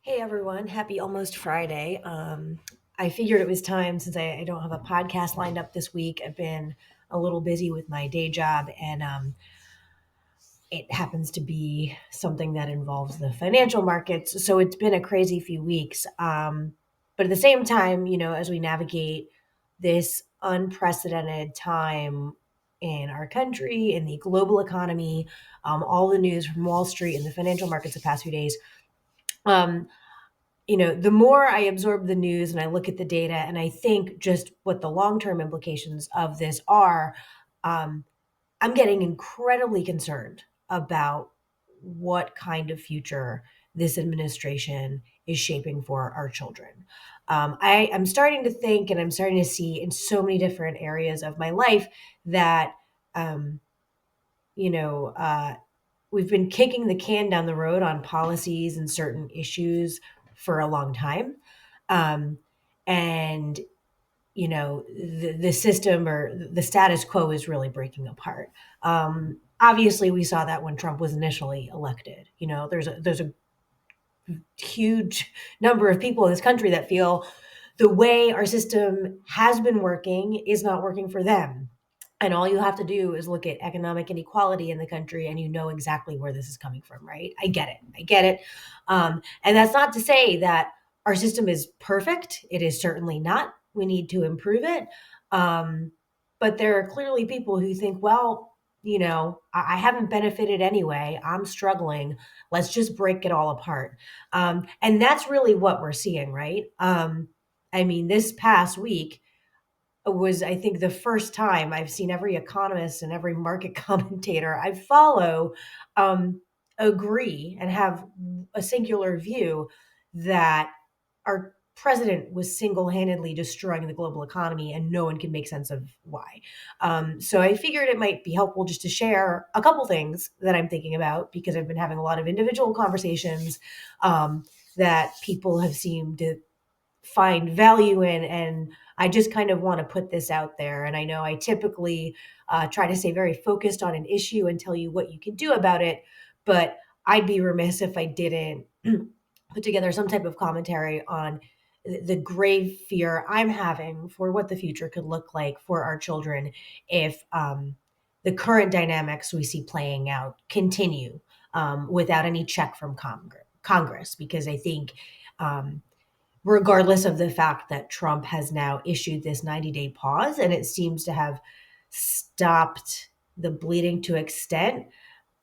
Hey everyone, happy almost Friday. I figured it was time since I don't have a podcast lined up this week. I've been a little busy with my day job, and it happens to be something that involves the financial markets. So it's been a crazy few weeks. But at the same time, as we navigate this unprecedented time in our country, in the global economy, all the news from Wall Street and the financial markets the past few days. Um, the more I absorb the news and I look at the data and I think just what the long term implications of this are, um, I'm getting incredibly concerned about what kind of future this administration is shaping for our children. I'm starting to think and I'm starting to see in so many different areas of my life that, um, you know, uh, we've been kicking the can down the road on policies and certain issues for a long time. Um, and, the system or the status quo is really breaking apart. Obviously, we saw that when Trump was initially elected. There's a huge number of people in this country that feel the way our system has been working is not working for them. And all you have to do is look at economic inequality in the country and you know exactly where this is coming from, right? I get it. I get it. And that's not to say that our system is perfect. It is certainly not. We need to improve it. Um, but there are clearly people who think, well, I haven't benefited anyway. I'm struggling. Let's just break it all apart. And that's really what we're seeing, right? I mean, this past week, was, I think, the first time I've seen every economist and every market commentator I follow agree and have a singular view that our president was single-handedly destroying the global economy and no one can make sense of why. So I figured it might be helpful just to share a couple things that I'm thinking about because I've been having a lot of individual conversations that people have seemed to find value in. And I just kind of want to put this out there. And I know I typically try to stay very focused on an issue and tell you what you can do about it, but I'd be remiss if I didn't put together some type of commentary on the grave fear I'm having for what the future could look like for our children if the current dynamics we see playing out continue without any check from Congress. Because I think um, regardless of the fact that Trump has now issued this 90-day pause and it seems to have stopped the bleeding to extent.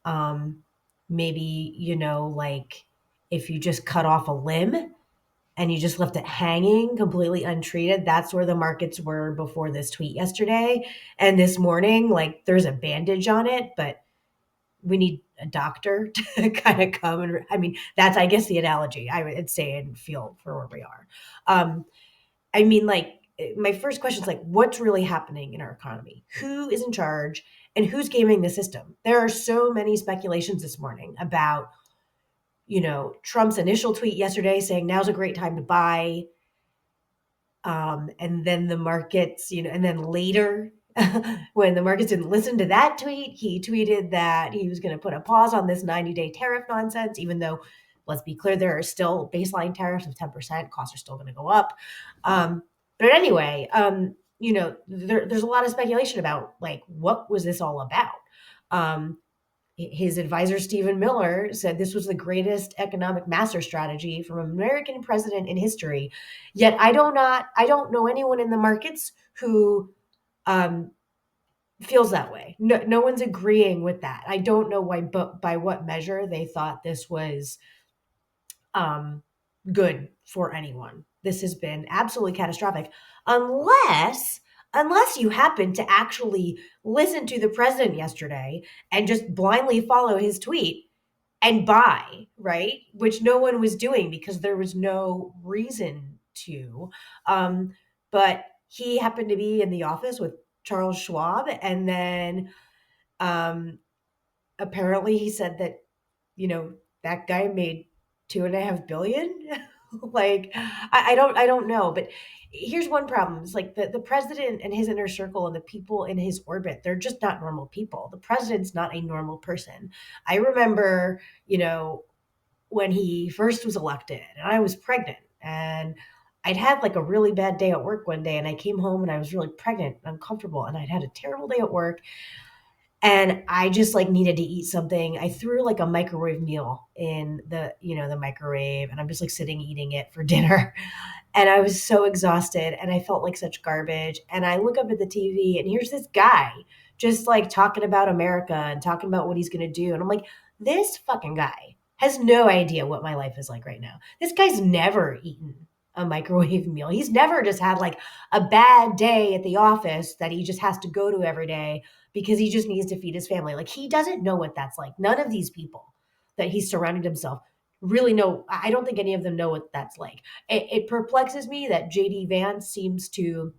Um, Maybe, like if you just cut off a limb and you just left it hanging completely untreated, that's where the markets were before this tweet yesterday. And this morning, like there's a bandage on it, but we need a doctor to kind of come and I mean that's I guess the analogy I would say and feel for where we are. um I mean, like, my first question is like, what's really happening in our economy? Who is in charge and who's gaming the system? There are so many speculations this morning about, Trump's initial tweet yesterday saying now's a great time to buy. And then the markets, and then later, when the markets didn't listen to that tweet, he tweeted that he was going to put a pause on this 90-day tariff nonsense, even though, let's be clear, there are still baseline tariffs of 10%. Costs are still going to go up. But anyway, there's a lot of speculation about like, what was this all about? Um, his advisor, Stephen Miller, said this was the greatest economic master strategy from an American president in history. Yet I don't know anyone in the markets who um, feels that way. No one's agreeing with that. I don't know why, but by what measure they thought this was um, good for anyone. This has been absolutely catastrophic, unless you happen to actually listen to the president yesterday and just blindly follow his tweet and buy, right? Which no one was doing because there was no reason to. Um, but he happened to be in the office with Charles Schwab, and then um, apparently he said that that guy made 2.5 billion. Like I don't know, but here's one problem. It's like the president and his inner circle and the people in his orbit, they're just not normal people. The president's not a normal person. I remember, when he first was elected, and I was pregnant, and I'd had like a really bad day at work one day, and I came home and I was really pregnant and uncomfortable, and I'd had a terrible day at work, and I just like needed to eat something. I threw like a microwave meal in the microwave, and I'm just like sitting eating it for dinner. And I was so exhausted and I felt like such garbage. And I look up at the TV and here's this guy just like talking about America and talking about what he's going to do. And I'm like, this fucking guy has no idea what my life is like right now. This guy's never eaten a microwave meal. He's never just had like a bad day at the office that he just has to go to every day because he just needs to feed his family. Like he doesn't know what that's like. None of these people that he's surrounded himself really know. I don't think any of them know what that's like. It perplexes me that JD Vance seems to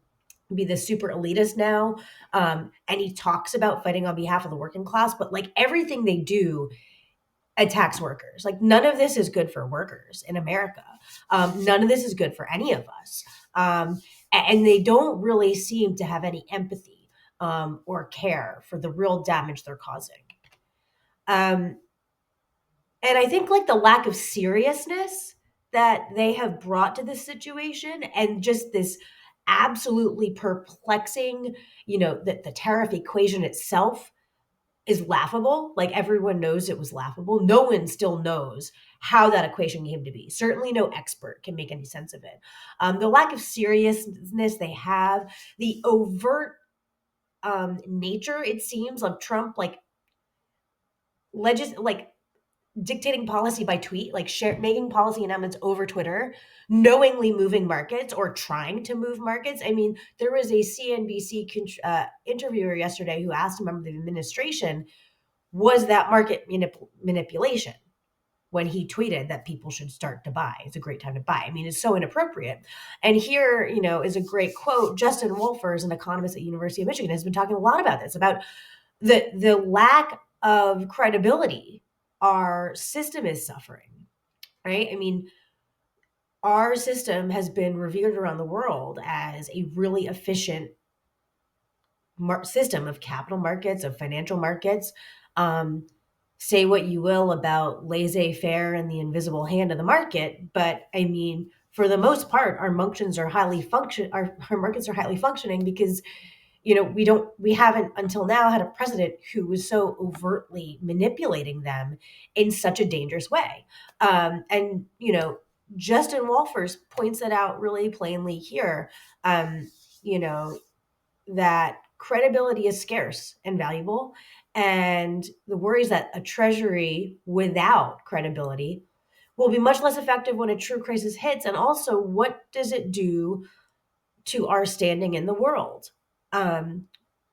be the super elitist now. And he talks about fighting on behalf of the working class, but like everything they do attacks workers. Like none of this is good for workers in America. None of this is good for any of us. And they don't really seem to have any empathy or care for the real damage they're causing. Um, and I think like the lack of seriousness that they have brought to this situation and just this absolutely perplexing, the tariff equation itself is laughable. Like everyone knows it was laughable. No one still knows how that equation came to be. Certainly no expert can make any sense of it. The lack of seriousness they have, the overt nature, it seems, of Trump, like dictating policy by tweet, like making policy announcements over Twitter, knowingly moving markets or trying to move markets. I mean, there was a CNBC interviewer yesterday who asked a member of the administration, was that market manipulation when he tweeted that people should start to buy? It's a great time to buy. I mean, it's so inappropriate. And here, is a great quote. Justin Wolfers, an economist at University of Michigan, has been talking a lot about this, about the lack of credibility our system is suffering, right? I mean, our system has been revered around the world as a really efficient system of capital markets, of financial markets. Um, say what you will about laissez-faire and the invisible hand of the market, but I mean, for the most part, our functions are highly our markets are highly functioning because we haven't until now had a president who was so overtly manipulating them in such a dangerous way. And Justin Wolfers points that out really plainly here. You know, that credibility is scarce and valuable, and the worries that a treasury without credibility will be much less effective when a true crisis hits. And also, what does it do to our standing in the world? Um,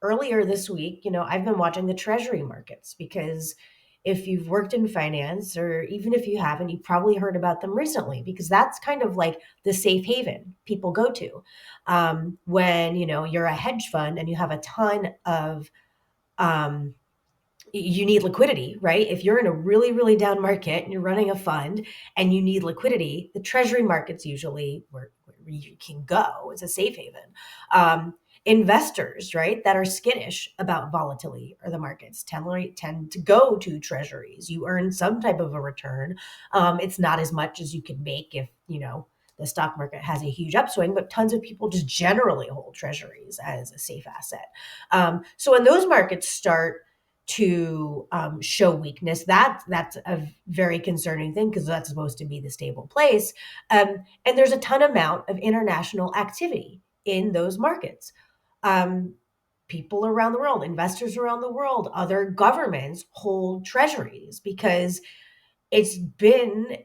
Earlier this week, I've been watching the treasury markets because if you've worked in finance, or even if you haven't, you've probably heard about them recently because that's kind of like the safe haven people go to when you're a hedge fund and you have a ton of um, you need liquidity, right? If you're in a really, really down market and you're running a fund and you need liquidity, the treasury market's usually where you can go. It's a safe haven. Um, Investors, right, that are skittish about volatility or the markets tend to go to treasuries. You earn some type of a return. It's not as much as you can make if, the stock market has a huge upswing, but tons of people just generally hold treasuries as a safe asset. So when those markets start to show weakness, that's a very concerning thing because that's supposed to be the stable place. And there's a ton amount of international activity in those markets. Um, People around the world, investors around the world, other governments hold treasuries because it's been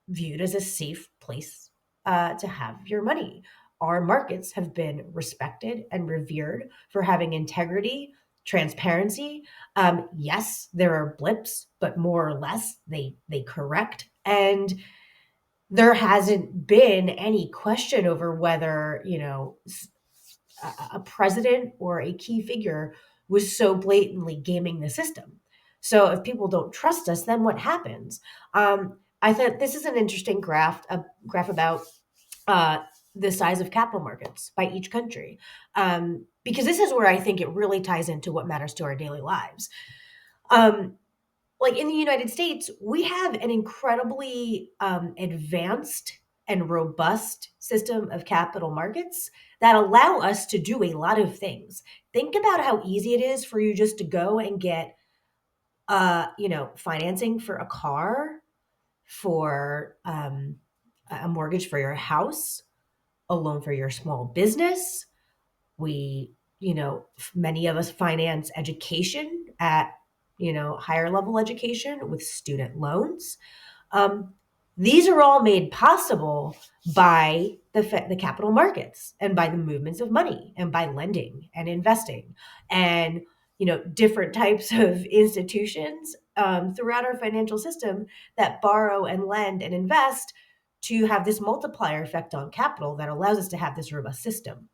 viewed as a safe place to have your money. Our markets have been respected and revered for having integrity, transparency. Yes, there are blips, but more or less they correct. And there hasn't been any question over whether a president or a key figure was so blatantly gaming the system. So if people don't trust us, then what happens? I thought this is an interesting graph about uh, the size of capital markets by each country, because this is where I think it really ties into what matters to our daily lives. Um, like in the United States, we have an incredibly advanced and robust system of capital markets that allow us to do a lot of things. Think about how easy it is for you just to go and get, financing for a car, for a mortgage for your house, a loan for your small business. We, many of us finance education at, higher level education with student loans. Um, these are all made possible by the capital markets and by the movements of money and by lending and investing and different types of institutions throughout our financial system that borrow and lend and invest to have this multiplier effect on capital that allows us to have this robust system.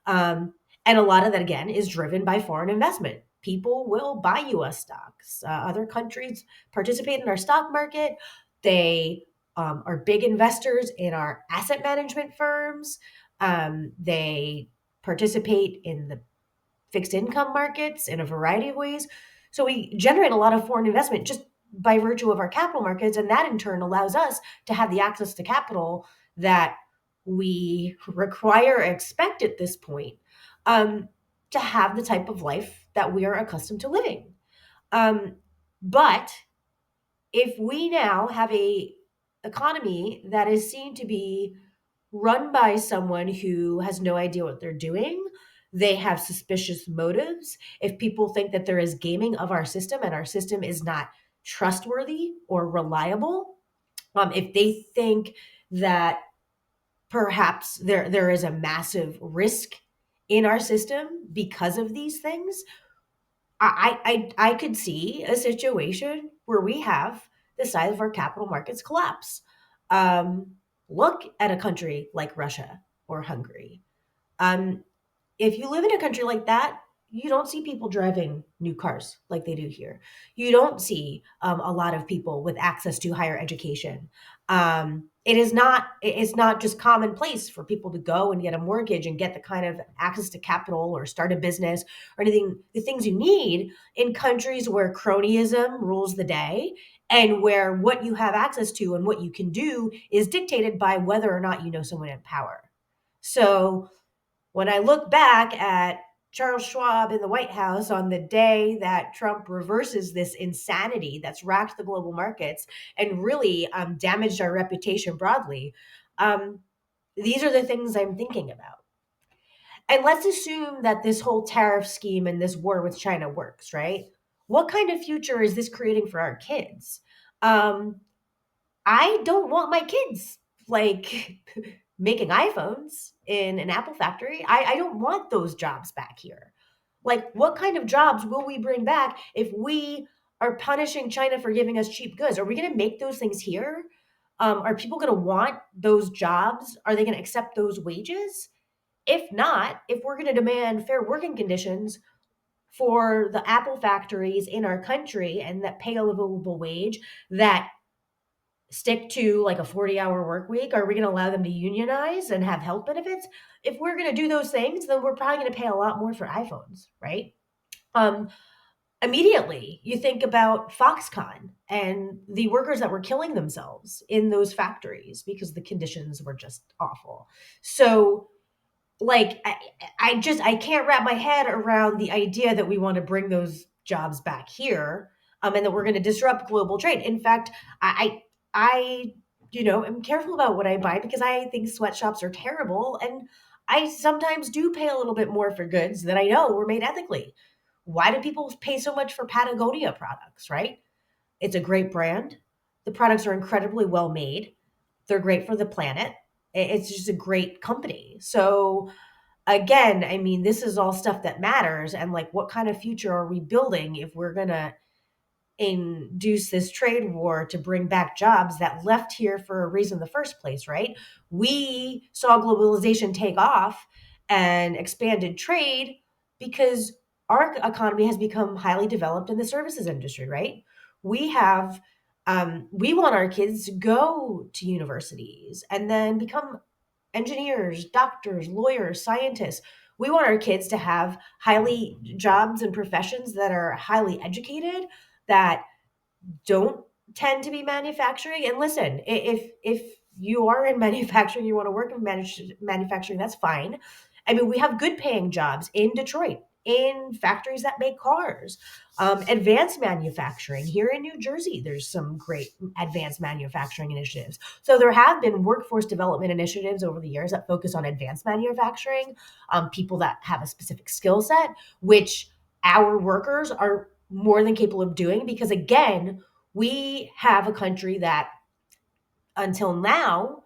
Um, and a lot of that, again, is driven by foreign investment. People will buy US stocks. Other countries participate in our stock market. They are big investors in our asset management firms. They participate in the fixed income markets in a variety of ways. So we generate a lot of foreign investment just by virtue of our capital markets. And that in turn allows us to have the access to capital that we require, expect at this point, um, to have the type of life that we are accustomed to living. Um, but if we now have a economy that is seen to be run by someone who has no idea what they're doing, they have suspicious motives, if people think that there is gaming of our system and our system is not trustworthy or reliable, if they think that perhaps there is a massive risk in our system because of these things, I could see a situation where we have the size of our capital markets collapse. Um, Look at a country like Russia or Hungary. Um, if you live in a country like that, you don't see people driving new cars like they do here. You don't see a lot of people with access to higher education. It's not just commonplace for people to go and get a mortgage and get the kind of access to capital or start a business or anything, the things you need in countries where cronyism rules the day and where what you have access to and what you can do is dictated by whether or not you know someone in power. So when I look back at Charles Schwab in the White House on the day that Trump reverses this insanity that's racked the global markets and really damaged our reputation broadly, um, these are the things I'm thinking about. And let's assume that this whole tariff scheme and this war with China works, right? What kind of future is this creating for our kids? Um, I don't want my kids like making iPhones in an Apple factory. I don't want those jobs back here. Like, what kind of jobs will we bring back if we are punishing China for giving us cheap goods? Are we going to make those things here? Are people going to want those jobs? Are they going to accept those wages? If not, if we're going to demand fair working conditions for the Apple factories in our country and that pay a livable wage, that stick to like a 40-hour work week? Are we going to allow them to unionize and have health benefits? If we're going to do those things, then we're probably going to pay a lot more for iPhones, right? Um, Immediately, you think about Foxconn and the workers that were killing themselves in those factories because the conditions were just awful. So like I can't wrap my head around the idea that we want to bring those jobs back here, and that we're going to disrupt global trade. In fact, I am careful about what I buy because I think sweatshops are terrible, and I sometimes do pay a little bit more for goods that I know were made ethically. Why do people pay so much for Patagonia products, right? It's a great brand. The products are incredibly well made. They're great for the planet. It's just a great company. So again, I mean, this is all stuff that matters. And like, what kind of future are we building if we're going to induce this trade war to bring back jobs that left here for a reason in the first place, right? We saw globalization take off and expanded trade because our economy has become highly developed in the services industry, right? We have we want our kids to go to universities and then become engineers, doctors, lawyers, scientists. We want our kids to have highly jobs and professions that are highly educated, that don't tend to be manufacturing. And listen, if you are in manufacturing, you want to work in manufacturing, that's fine. I mean, we have good paying jobs in Detroit, in factories that make cars, advanced manufacturing here in New Jersey. There's some great advanced manufacturing initiatives. So there have been workforce development initiatives over the years that focus on advanced manufacturing, people that have a specific skill set, which our workers are more than capable of doing, because again, we have a country that until now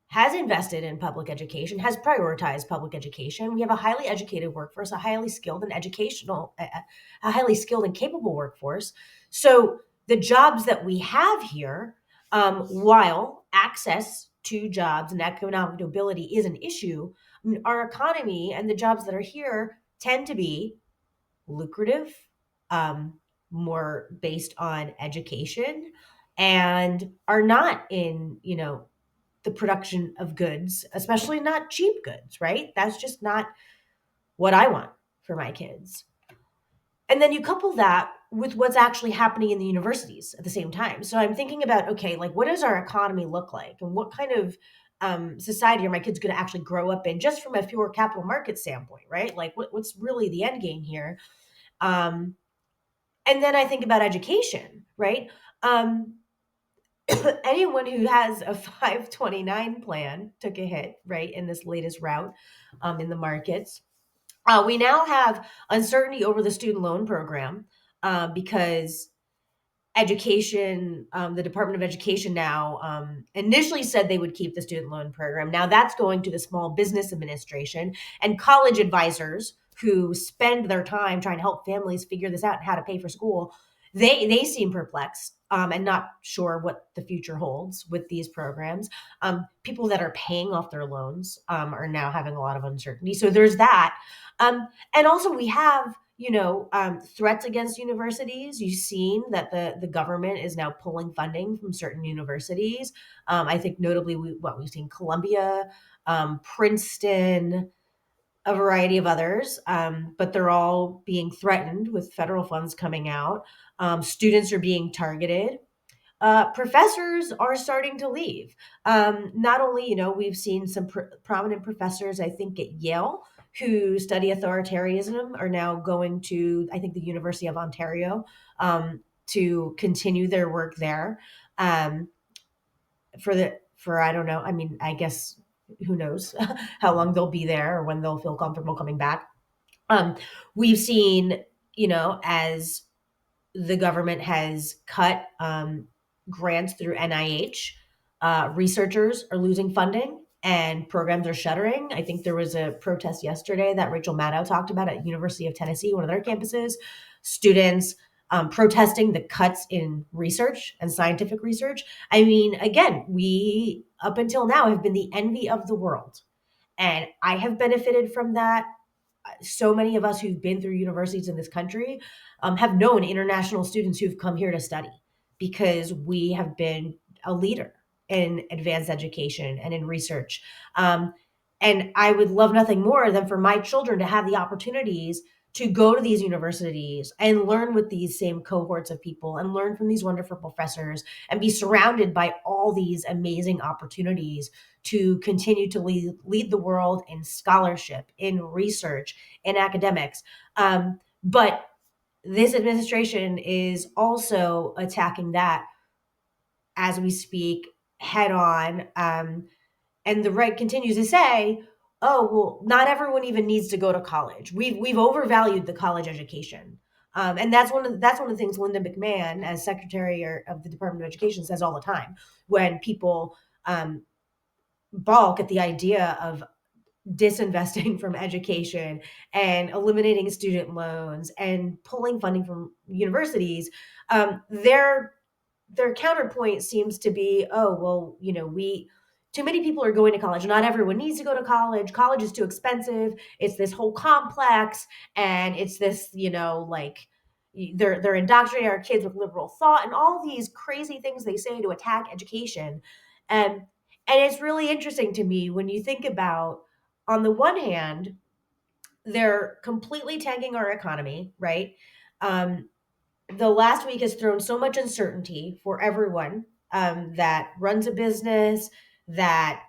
has invested in public education, has prioritized public education. We have a highly educated workforce, a highly skilled and a highly skilled and capable workforce. So the jobs that we have here, while access to jobs and economic mobility is an issue, I mean, our economy and the jobs that are here tend to be lucrative, more based on education, and are not in, the production of goods, especially not cheap goods, right? That's just not what I want for my kids. And then you couple that with what's actually happening in the universities at the same time. So I'm thinking about, okay, like what does our economy look like? And what kind of society are my kids going to actually grow up in, just from a pure capital market standpoint, right? Like what's really the end game here? Um, and then I think about education, right? Um, anyone who has a 529 plan took a hit, right, in this latest rout in the markets. We now have uncertainty over the student loan program because the Department of Education now initially said they would keep the student loan program. Now that's going to the Small Business Administration, and college advisors who spend their time trying to help families figure this out and how to pay for school. They seem perplexed and not sure what the future holds with these programs. People that are paying off their loans are now having a lot of uncertainty. So there's that. And also we have, threats against universities. You've seen that the government is now pulling funding from certain universities. I think notably, we've seen Columbia, Princeton, a variety of others, but they're all being threatened with federal funds coming out. Students are being targeted. Professors are starting to leave. Not only, we've seen some prominent professors, I think, at Yale, who study authoritarianism, are now going to, I think, the University of Ontario to continue their work there. Um, for I don't know. I mean, I guess who knows how long they'll be there or when they'll feel comfortable coming back. Um, we've seen, as the government has cut grants through NIH. Researchers are losing funding and programs are shuttering. I think there was a protest yesterday that Rachel Maddow talked about at University of Tennessee, one of their campuses. Students protesting the cuts in research and scientific research. I mean, again, we up until now have been the envy of the world, and I have benefited from that. So many of us who've been through universities in this country have known international students who've come here to study because we have been a leader in advanced education and in research. And I would love nothing more than for my children to have the opportunities to go to these universities and learn with these same cohorts of people and learn from these wonderful professors and be surrounded by all these amazing opportunities to continue to lead the world in scholarship, in research, in academics. But this administration is also attacking that as we speak head on. And the right continues to say, "Oh, well, not everyone even needs to go to college. We've overvalued the college education." And that's one of the things Linda McMahon, as Secretary of the Department of Education, says all the time when people balk at the idea of disinvesting from education and eliminating student loans and pulling funding from universities. Their counterpoint seems to be, oh, well, we too many people are going to college. Not everyone needs to go to college. College is too expensive. It's this whole complex, and it's this, like they're indoctrinating our kids with liberal thought and all these crazy things they say to attack education. And and it's really interesting to me when you think about, on the one hand, they're completely tanking our economy, right? Um, the last week has thrown so much uncertainty for everyone that runs a business, that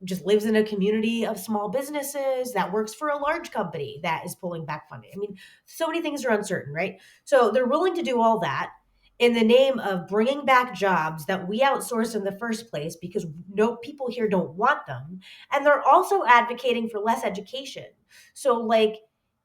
just lives in a community of small businesses, that works for a large company that is pulling back funding. I mean, so many things are uncertain, right? So they're willing to do all that in the name of bringing back jobs that we outsourced in the first place because no people here don't want them. And they're also advocating for less education. So, like,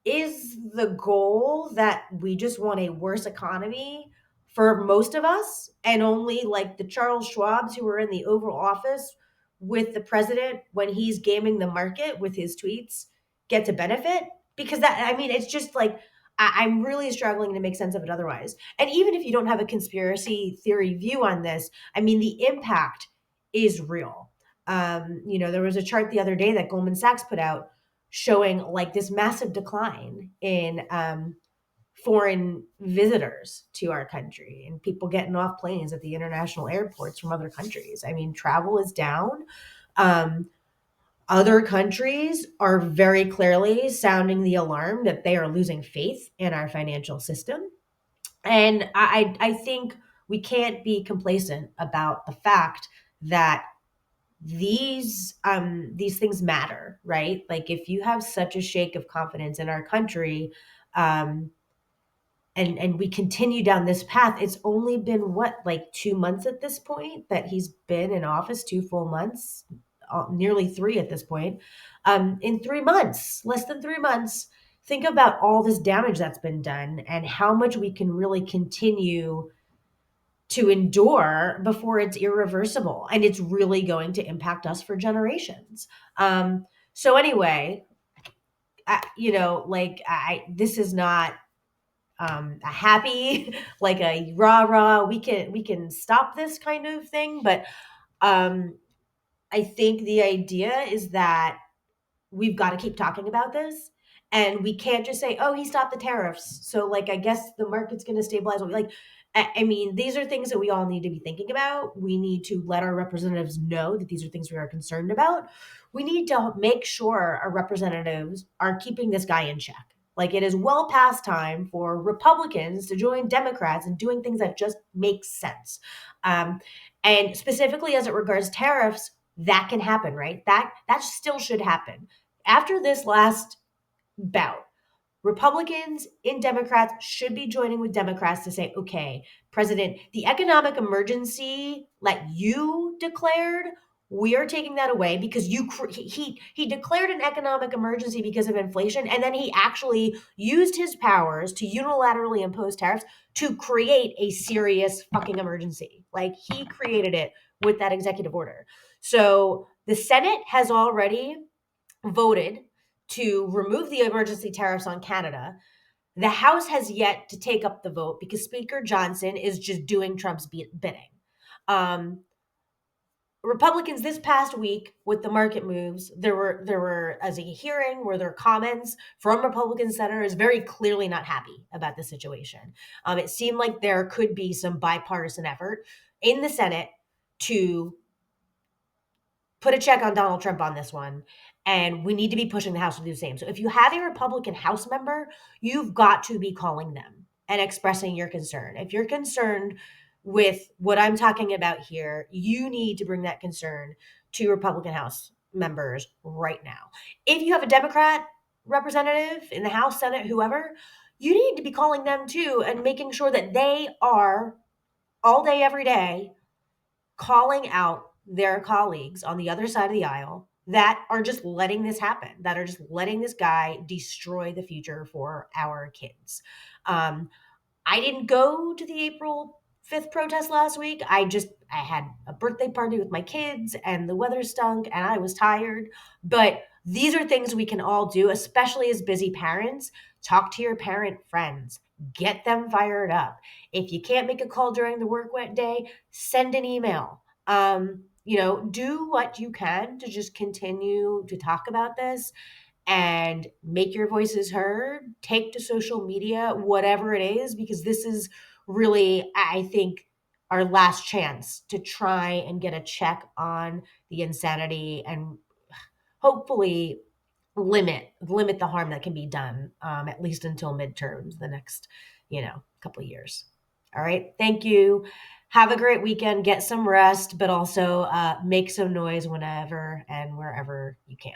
is the goal that we just want a worse economy for most of us, and only like the Charles Schwabs who are in the Oval Office with the president when he's gaming the market with his tweets get to benefit? Because that, I mean, it's just like, I'm really struggling to make sense of it otherwise. And even if you don't have a conspiracy theory view on this, I mean, the impact is real. There was a chart the other day that Goldman Sachs put out showing like this massive decline in foreign visitors to our country and people getting off planes at the international airports from other countries. I mean, travel is down. Um, Other countries are very clearly sounding the alarm that they are losing faith in our financial system. And I think we can't be complacent about the fact that these things matter, right? Like if you have such a shake of confidence in our country, um and we continue down this path, it's only been what, like 2 months at this point that he's been in office, 2 full months, nearly three at this point. In 3 months, less than 3 months, think about all this damage that's been done and how much we can really continue to endure before it's irreversible, and it's really going to impact us for generations. So anyway, this is not a happy like a rah rah we can stop this kind of thing, but um I think the idea is that we've got to keep talking about this, and we can't just say, oh, he stopped the tariffs, so like I guess the market's going to stabilize. Like, I mean, these are things that we all need to be thinking about. We need to let our representatives know that these are things we are concerned about. We need to make sure our representatives are keeping this guy in check. Like, it is well past time for Republicans to join Democrats and doing things that just make sense. um, and specifically as it regards tariffs, that can happen, right? That still should happen. After this last bout, Republicans and Democrats should be joining with Democrats to say, okay, President, the economic emergency that you declared, we are taking that away because he declared an economic emergency because of inflation, and then he actually used his powers to unilaterally impose tariffs to create a serious fucking emergency. Like, he created it with that executive order. So the Senate has already voted to remove the emergency tariffs on Canada. The House has yet to take up the vote because Speaker Johnson is just doing Trump's bidding. Um, Republicans this past week with the market moves, there were as a hearing where there are comments from Republican senators very clearly not happy about the situation. It seemed like there could be some bipartisan effort in the Senate to put a check on Donald Trump on this one. And we need to be pushing the House to do the same. So if you have a Republican House member, you've got to be calling them and expressing your concern. If you're concerned with what I'm talking about here, you need to bring that concern to Republican House members right now. If you have a Democrat representative in the House, Senate, whoever, you need to be calling them too and making sure that they are all day, every day, calling out their colleagues on the other side of the aisle that are just letting this happen, that are just letting this guy destroy the future for our kids. Um, I didn't go to the April 5th protest last week. I had a birthday party with my kids and the weather stunk and I was tired. But these are things we can all do, especially as busy parents. Talk to your parent friends, get them fired up. If you can't make a call during the work day, send an email. Do what you can to just continue to talk about this and make your voices heard. Take to social media, whatever it is, because this is really, I think, our last chance to try and get a check on the insanity and hopefully limit the harm that can be done, at least until midterms the next couple of years. All right. Thank you. Have a great weekend. Get some rest, but also make some noise whenever and wherever you can.